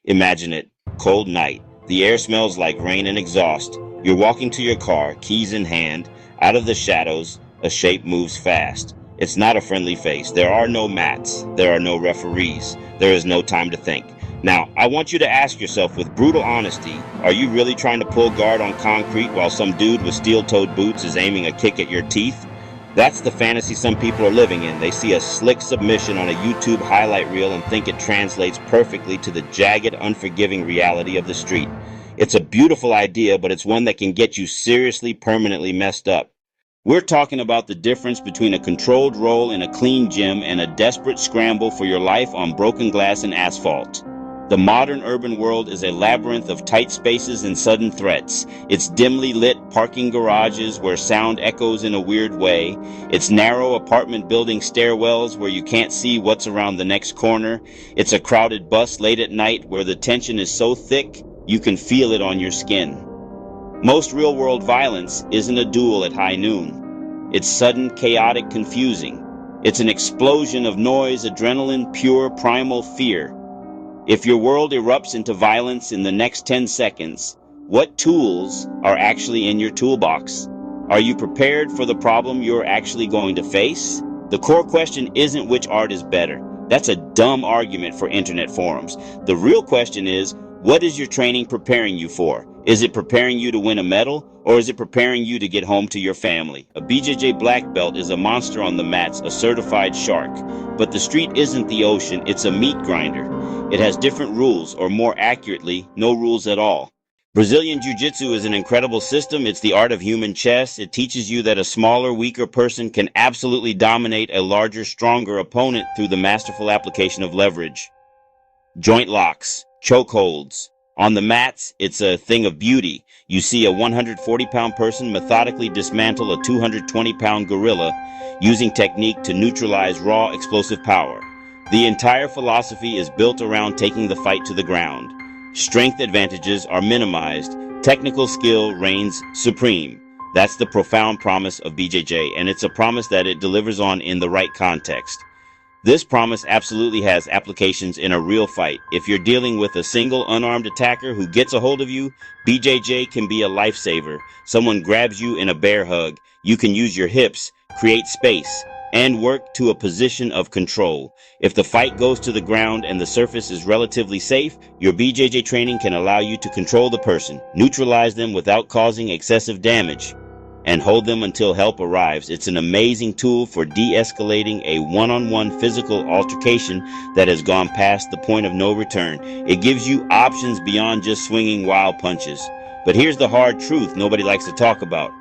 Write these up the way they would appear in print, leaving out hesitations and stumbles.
Imagine it. Cold night. The air smells like rain and exhaust. You're walking to your car, keys in hand. Out of the shadows, a shape moves fast. It's not a friendly face. There are no mats. There are no referees. There is no time to think. Now, I want you to ask yourself with brutal honesty, are you really trying to pull guard on concrete while some dude with steel-toed boots is aiming a kick at your teeth? That's the fantasy some people are living in. They see a slick submission on a YouTube highlight reel and think it translates perfectly to the jagged, unforgiving reality of the street. It's a beautiful idea, but it's one that can get you seriously, permanently messed up. We're talking about the difference between a controlled roll in a clean gym and a desperate scramble for your life on broken glass and asphalt. The modern urban world is a labyrinth of tight spaces and sudden threats. It's dimly lit parking garages where sound echoes in a weird way. It's narrow apartment building stairwells where you can't see what's around the next corner. It's a crowded bus late at night where the tension is so thick you can feel it on your skin. Most real-world violence isn't a duel at high noon. It's sudden, chaotic, confusing. It's an explosion of noise, adrenaline, pure, primal fear. If your world erupts into violence in the next 10 seconds, what tools are actually in your toolbox? Are you prepared for the problem you're actually going to face? The core question isn't which art is better. That's a dumb argument for internet forums. The real question is, what is your training preparing you for? Is it preparing you to win a medal, or is it preparing you to get home to your family? A BJJ black belt is a monster on the mats, a certified shark. But the street isn't the ocean, it's a meat grinder. It has different rules, or more accurately, no rules at all. Brazilian Jiu-Jitsu is an incredible system. It's the art of human chess. It teaches you that a smaller, weaker person can absolutely dominate a larger, stronger opponent through the masterful application of leverage. Joint locks, chokeholds. On the mats, it's a thing of beauty. You see a 140-pound person methodically dismantle a 220-pound gorilla using technique to neutralize raw explosive power. The entire philosophy is built around taking the fight to the ground. Strength advantages are minimized. Technical skill reigns supreme. That's the profound promise of BJJ, and it's a promise that it delivers on in the right context. This promise absolutely has applications in a real fight. If you're dealing with a single unarmed attacker who gets a hold of you, BJJ can be a lifesaver. Someone grabs you in a bear hug. You can use your hips, create space, and work to a position of control. If the fight goes to the ground and the surface is relatively safe, your BJJ training can allow you to control the person, neutralize them without causing excessive damage, and hold them until help arrives. It's an amazing tool for de-escalating a one-on-one physical altercation that has gone past the point of no return. It gives you options beyond just swinging wild punches. But here's the hard truth nobody likes to talk about.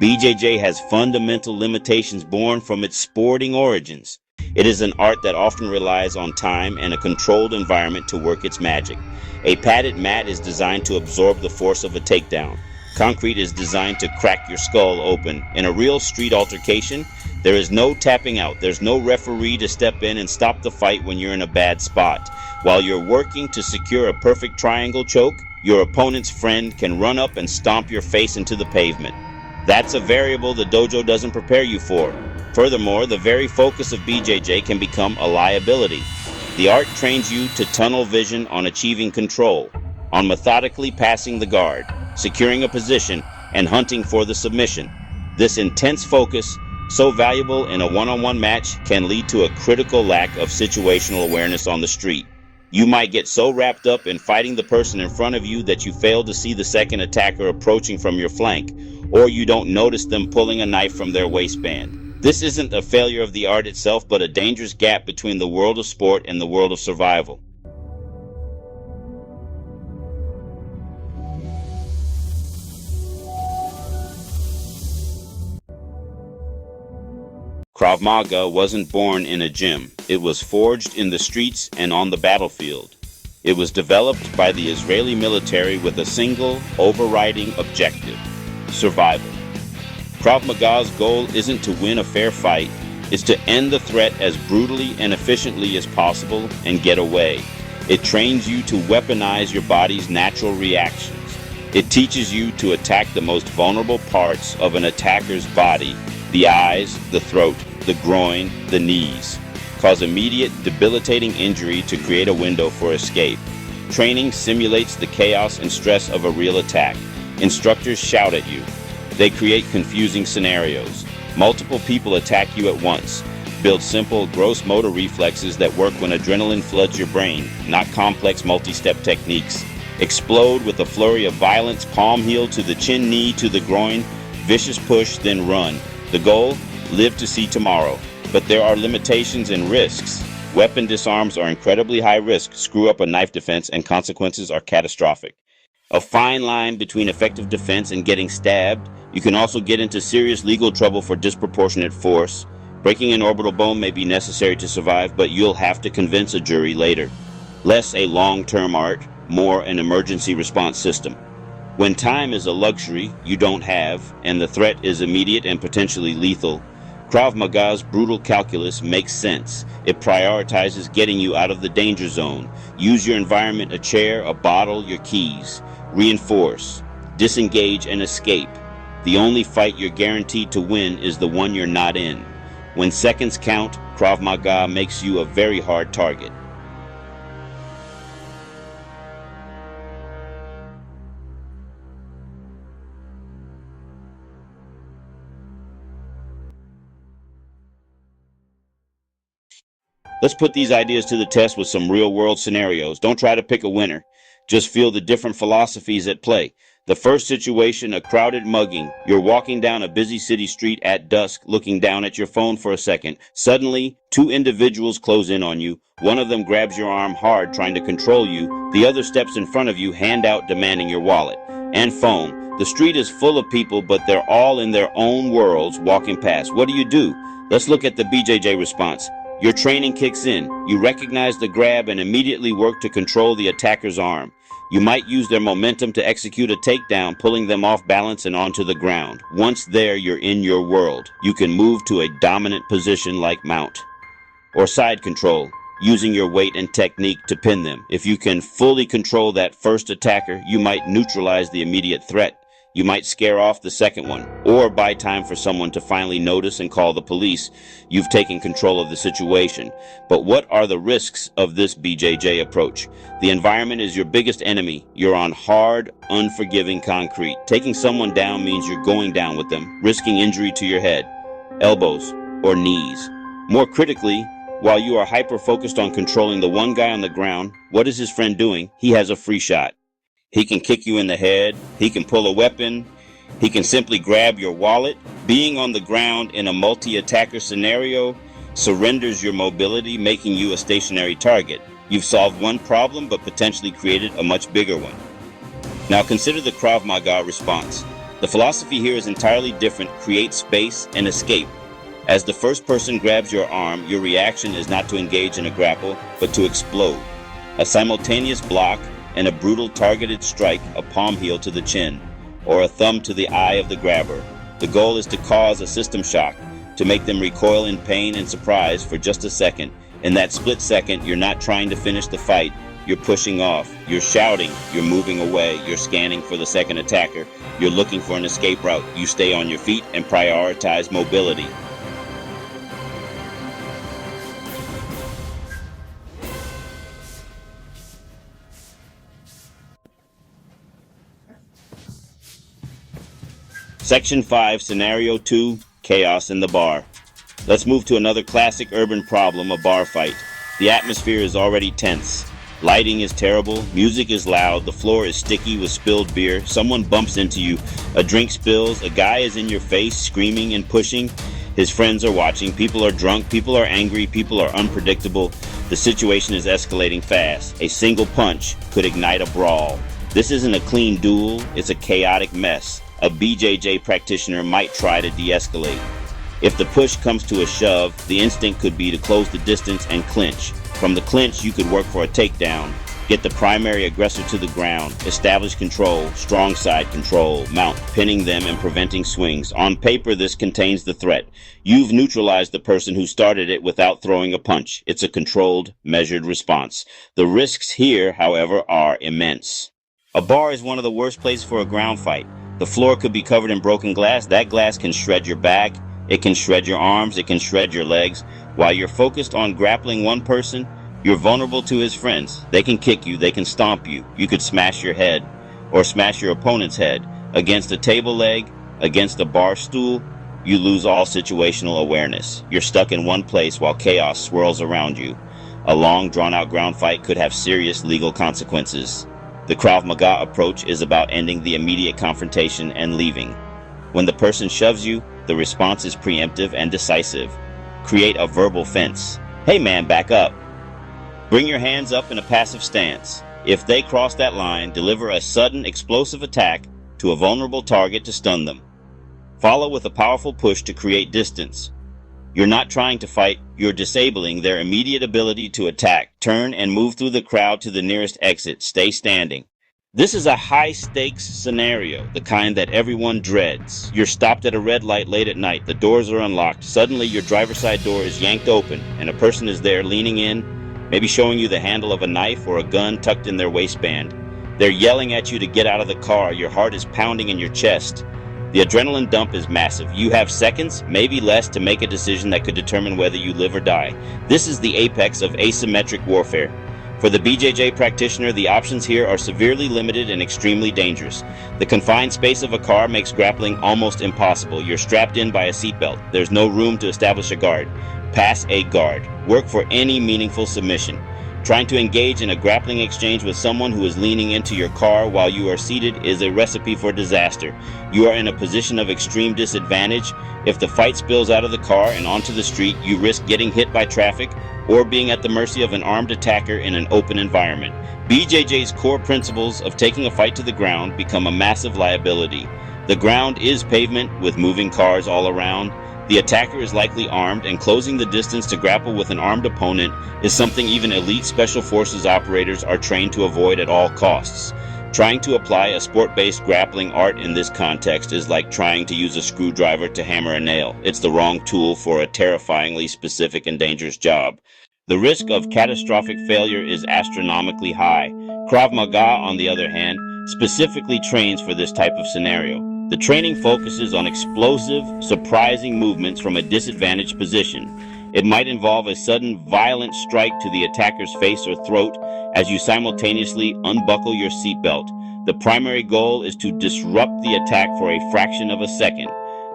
BJJ has fundamental limitations born from its sporting origins. It is an art that often relies on time and a controlled environment to work its magic. A padded mat is designed to absorb the force of a takedown. Concrete is designed to crack your skull open. In a real street altercation, there is no tapping out. There's no referee to step in and stop the fight when you're in a bad spot. While you're working to secure a perfect triangle choke, your opponent's friend can run up and stomp your face into the pavement. That's a variable the dojo doesn't prepare you for. Furthermore, the very focus of BJJ can become a liability. The art trains you to tunnel vision on achieving control, on methodically passing the guard, securing a position, and hunting for the submission. This intense focus, so valuable in a one-on-one match, can lead to a critical lack of situational awareness on the street. You might get so wrapped up in fighting the person in front of you that you fail to see the second attacker approaching from your flank, or you don't notice them pulling a knife from their waistband. This isn't a failure of the art itself, but a dangerous gap between the world of sport and the world of survival. Krav Maga wasn't born in a gym. It was forged in the streets and on the battlefield. It was developed by the Israeli military with a single, overriding objective: survival. Krav Maga's goal isn't to win a fair fight, it's to end the threat as brutally and efficiently as possible and get away. It trains you to weaponize your body's natural reactions. It teaches you to attack the most vulnerable parts of an attacker's body: the eyes, the throat, the groin, the knees. Cause immediate, debilitating injury to create a window for escape. Training simulates the chaos and stress of a real attack. Instructors shout at you. They create confusing scenarios. Multiple people attack you at once. Build simple, gross motor reflexes that work when adrenaline floods your brain, not complex multi-step techniques. Explode with a flurry of violence, palm heel to the chin, knee to the groin, vicious push, then run. The goal? Live to see tomorrow. But there are limitations and risks. Weapon disarms are incredibly high risk, screw up a knife defense, and consequences are catastrophic. A fine line between effective defense and getting stabbed. You can also get into serious legal trouble for disproportionate force. Breaking an orbital bone may be necessary to survive, but you'll have to convince a jury later. Less a long-term art, more an emergency response system. When time is a luxury you don't have, and the threat is immediate and potentially lethal, Krav Maga's brutal calculus makes sense. It prioritizes getting you out of the danger zone. Use your environment: a chair, a bottle, your keys. Reinforce, disengage, and escape. The only fight you're guaranteed to win is the one you're not in. When seconds count, Krav Maga makes you a very hard target. Let's put these ideas to the test with some real-world scenarios. Don't try to pick a winner. Just feel the different philosophies at play. The first situation, a crowded mugging. You're walking down a busy city street at dusk, looking down at your phone for a second. Suddenly, two individuals close in on you. One of them grabs your arm hard, trying to control you. The other steps in front of you, hand out, demanding your wallet and phone. The street is full of people, but they're all in their own worlds walking past. What do? Let's look at the BJJ response. Your training kicks in. You recognize the grab and immediately work to control the attacker's arm. You might use their momentum to execute a takedown, pulling them off balance and onto the ground. Once there, you're in your world. You can move to a dominant position like mount. Or side control, using your weight and technique to pin them. If you can fully control that first attacker, you might neutralize the immediate threat. You might scare off the second one, or buy time for someone to finally notice and call the police. You've taken control of the situation. But what are the risks of this BJJ approach? The environment is your biggest enemy. You're on hard, unforgiving concrete. Taking someone down means you're going down with them, risking injury to your head, elbows, or knees. More critically, while you are hyper-focused on controlling the one guy on the ground, what is his friend doing? He has a free shot. He can kick you in the head, he can pull a weapon, he can simply grab your wallet. Being on the ground in a multi-attacker scenario surrenders your mobility, making you a stationary target. You've solved one problem, but potentially created a much bigger one. Now consider the Krav Maga response. The philosophy here is entirely different: create space and escape. As the first person grabs your arm, your reaction is not to engage in a grapple, but to explode. A simultaneous block and a brutal targeted strike, a palm heel to the chin, or a thumb to the eye of the grabber. The goal is to cause a system shock, to make them recoil in pain and surprise for just a second. In that split second, you're not trying to finish the fight, you're pushing off, you're shouting, you're moving away, you're scanning for the second attacker, you're looking for an escape route. You stay on your feet and prioritize mobility. Section 5, Scenario 2, Chaos in the Bar. Let's move to another classic urban problem, a bar fight. The atmosphere is already tense. Lighting is terrible, music is loud, the floor is sticky with spilled beer, someone bumps into you, a drink spills, a guy is in your face screaming and pushing, his friends are watching, people are drunk, people are angry, people are unpredictable. The situation is escalating fast. A single punch could ignite a brawl. This isn't a clean duel, it's a chaotic mess. A BJJ practitioner might try to de-escalate. If the push comes to a shove, the instinct could be to close the distance and clinch. From the clinch, you could work for a takedown, get the primary aggressor to the ground, establish control, strong side control, mount, pinning them and preventing swings. On paper, this contains the threat. You've neutralized the person who started it without throwing a punch. It's a controlled, measured response. The risks here, however, are immense. A bar is one of the worst places for a ground fight. The floor could be covered in broken glass. That glass can shred your back, it can shred your arms, it can shred your legs. While you're focused on grappling one person, You're vulnerable to his friends. They can kick you, they can stomp you. You could smash your head or smash your opponent's head against a table leg, against a bar stool. You lose all situational awareness. You're stuck in one place while chaos swirls around you. A long, drawn-out ground fight could have serious legal consequences. The Krav Maga approach is about ending the immediate confrontation and leaving. When the person shoves you, the response is preemptive and decisive. Create a verbal fence. Hey man, back up. Bring your hands up in a passive stance. If they cross that line, deliver a sudden, explosive attack to a vulnerable target to stun them. Follow with a powerful push to create distance. You're not trying to fight, you're disabling their immediate ability to attack. Turn and move through the crowd to the nearest exit. Stay standing. This is a high-stakes scenario, the kind that everyone dreads. You're stopped at a red light late at night. The doors are unlocked. Suddenly, your driver's side door is yanked open, and a person is there leaning in, maybe showing you the handle of a knife or a gun tucked in their waistband. They're yelling at you to get out of the car. Your heart is pounding in your chest. The adrenaline dump is massive. You have seconds, maybe less, to make a decision that could determine whether you live or die. This is the apex of asymmetric warfare. For the BJJ practitioner, the options here are severely limited and extremely dangerous. The confined space of a car makes grappling almost impossible. You're strapped in by a seatbelt. There's no room to establish a guard. Pass a guard. Work for any meaningful submission. Trying to engage in a grappling exchange with someone who is leaning into your car while you are seated is a recipe for disaster. You are in a position of extreme disadvantage. If the fight spills out of the car and onto the street, you risk getting hit by traffic or being at the mercy of an armed attacker in an open environment. BJJ's core principles of taking a fight to the ground become a massive liability. The ground is pavement with moving cars all around. The attacker is likely armed, and closing the distance to grapple with an armed opponent is something even elite special forces operators are trained to avoid at all costs. Trying to apply a sport-based grappling art in this context is like trying to use a screwdriver to hammer a nail. It's the wrong tool for a terrifyingly specific and dangerous job. The risk of catastrophic failure is astronomically high. Krav Maga, on the other hand, specifically trains for this type of scenario. The training focuses on explosive, surprising movements from a disadvantaged position. It might involve a sudden, violent strike to the attacker's face or throat as you simultaneously unbuckle your seatbelt. The primary goal is to disrupt the attack for a fraction of a second.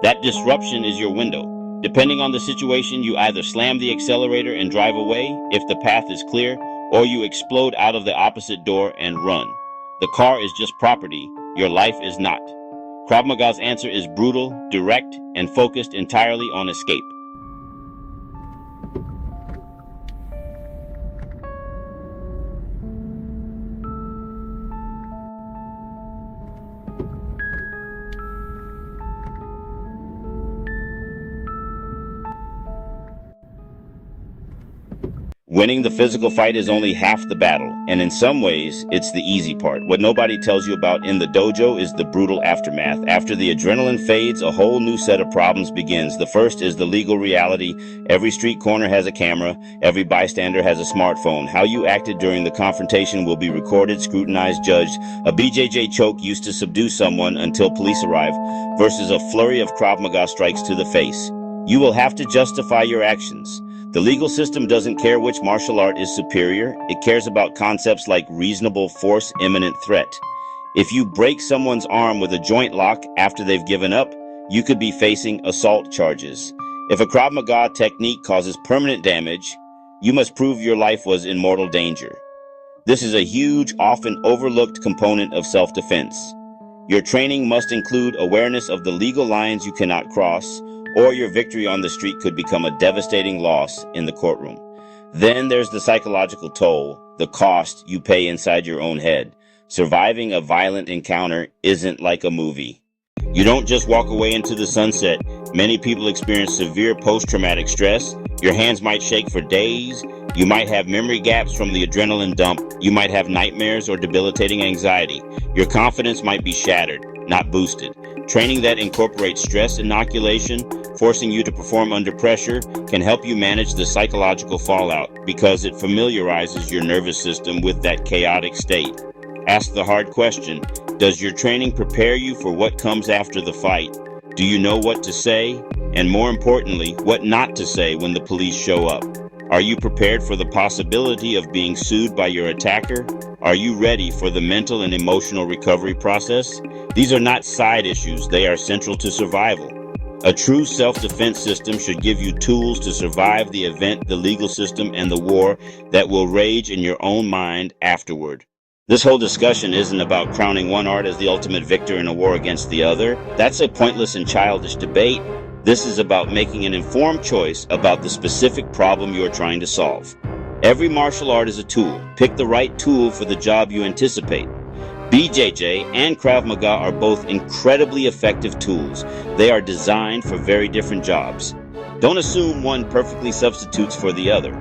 That disruption is your window. Depending on the situation, you either slam the accelerator and drive away if the path is clear, or you explode out of the opposite door and run. The car is just property. Your life is not. Krav Maga's answer is brutal, direct, and focused entirely on escape. Winning the physical fight is only half the battle, and in some ways, it's the easy part. What nobody tells you about in the dojo is the brutal aftermath. After the adrenaline fades, a whole new set of problems begins. The first is the legal reality. Every street corner has a camera. Every bystander has a smartphone. How you acted during the confrontation will be recorded, scrutinized, judged. A BJJ choke used to subdue someone until police arrive, versus a flurry of Krav Maga strikes to the face. You will have to justify your actions. The legal system doesn't care which martial art is superior. It cares about concepts like reasonable force, imminent threat. If you break someone's arm with a joint lock after they've given up, you could be facing assault charges. If a Krav Maga technique causes permanent damage, you must prove your life was in mortal danger. This is a huge, often overlooked component of self-defense. Your training must include awareness of the legal lines you cannot cross, or your victory on the street could become a devastating loss in the courtroom. Then there's the psychological toll, the cost you pay inside your own head. Surviving a violent encounter isn't like a movie. You don't just walk away into the sunset. Many people experience severe post-traumatic stress. Your hands might shake for days. You might have memory gaps from the adrenaline dump. You might have nightmares or debilitating anxiety. Your confidence might be shattered, not boosted. Training that incorporates stress inoculation, forcing you to perform under pressure, can help you manage the psychological fallout because it familiarizes your nervous system with that chaotic state. Ask the hard question: does your training prepare you for what comes after the fight? Do you know what to say? And more importantly, what not to say when the police show up? Are you prepared for the possibility of being sued by your attacker? Are you ready for the mental and emotional recovery process? These are not side issues, they are central to survival. A true self-defense system should give you tools to survive the event, the legal system, and the war that will rage in your own mind afterward. This whole discussion isn't about crowning one art as the ultimate victor in a war against the other. That's a pointless and childish debate. This is about making an informed choice about the specific problem you are trying to solve. Every martial art is a tool. Pick the right tool for the job you anticipate. BJJ and Krav Maga are both incredibly effective tools. They are designed for very different jobs. Don't assume one perfectly substitutes for the other.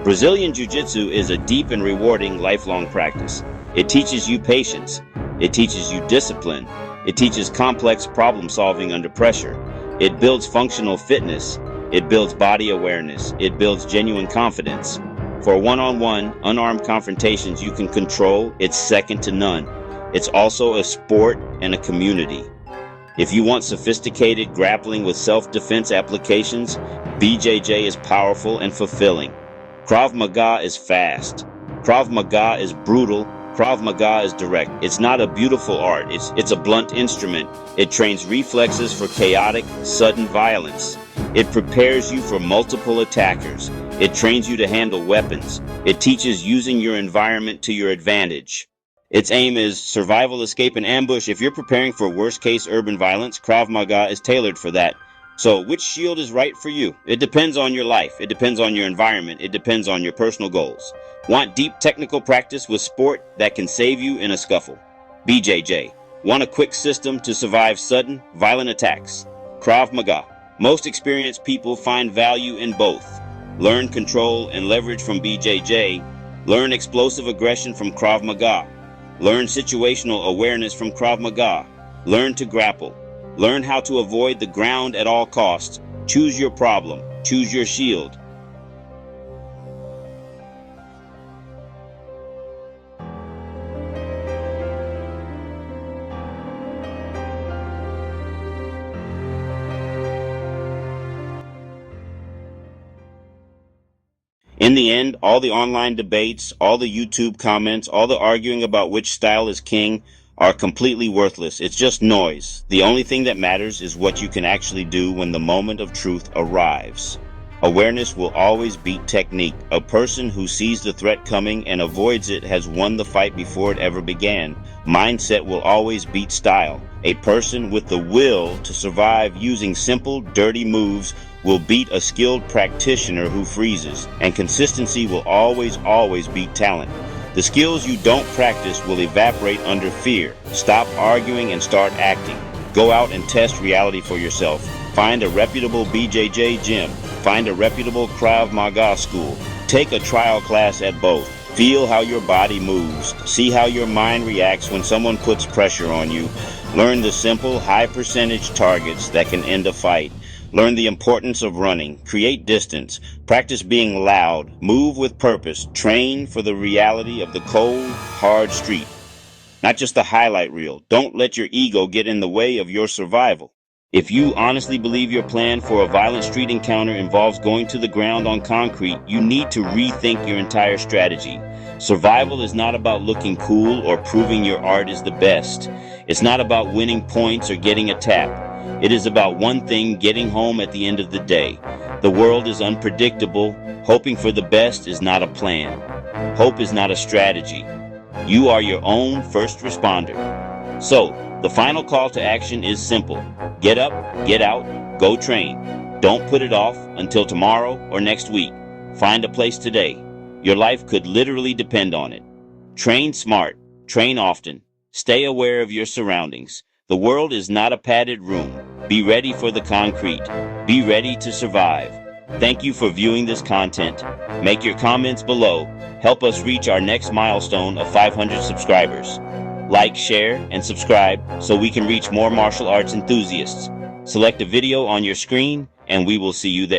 Brazilian Jiu-Jitsu is a deep and rewarding lifelong practice. It teaches you patience. It teaches you discipline. It teaches complex problem solving under pressure. It builds functional fitness. It builds body awareness. It builds genuine confidence. For one-on-one, unarmed confrontations you can control, it's second to none. It's also a sport and a community. If you want sophisticated grappling with self-defense applications, BJJ is powerful and fulfilling. Krav Maga is fast. Krav Maga is brutal. Krav Maga is direct. It's not a beautiful art. It's a blunt instrument. It trains reflexes for chaotic, sudden violence. It prepares you for multiple attackers. It trains you to handle weapons. It teaches using your environment to your advantage. Its aim is survival, escape, and ambush. If you're preparing for worst-case urban violence, Krav Maga is tailored for that. So, which shield is right for you? It depends on your life. It depends on your environment. It depends on your personal goals. Want deep technical practice with sport that can save you in a scuffle? BJJ. Want a quick system to survive sudden, violent attacks? Krav Maga. Most experienced people find value in both. Learn control and leverage from BJJ. Learn explosive aggression from Krav Maga. Learn situational awareness from Krav Maga. Learn to grapple. Learn how to avoid the ground at all costs. Choose your problem. Choose your shield. In the end, all the online debates, all the YouTube comments, all the arguing about which style is king are completely worthless. It's just noise. The only thing that matters is what you can actually do when the moment of truth arrives. Awareness will always beat technique. A person who sees the threat coming and avoids it has won the fight before it ever began. Mindset will always beat style. A person with the will to survive using simple, dirty moves will beat a skilled practitioner who freezes. And consistency will always beat talent. The skills you don't practice will evaporate under fear. Stop arguing and start acting. Go out and test reality for yourself. Find a reputable BJJ gym. Find a reputable Krav Maga school. Take a trial class at both. Feel how your body moves. See how your mind reacts when someone puts pressure on you. Learn the simple, high percentage targets that can end a fight. Learn the importance of running. Create distance. Practice being loud. Move with purpose. Train for the reality of the cold, hard street. Not just the highlight reel. Don't let your ego get in the way of your survival. If you honestly believe your plan for a violent street encounter involves going to the ground on concrete, you need to rethink your entire strategy. Survival is not about looking cool or proving your art is the best. It's not about winning points or getting a tap. It is about one thing: getting home at the end of the day. The world is unpredictable. Hoping for the best is not a plan. Hope is not a strategy. You are your own first responder. So, the final call to action is simple. Get up, get out, go train. Don't put it off until tomorrow or next week. Find a place today. Your life could literally depend on it. Train smart. Train often. Stay aware of your surroundings. The world is not a padded room. Be ready for the concrete. Be ready to survive. Thank you for viewing this content. Make your comments below. Help us reach our next milestone of 500 subscribers. Like, share, and subscribe so we can reach more martial arts enthusiasts. Select a video on your screen, and we will see you there.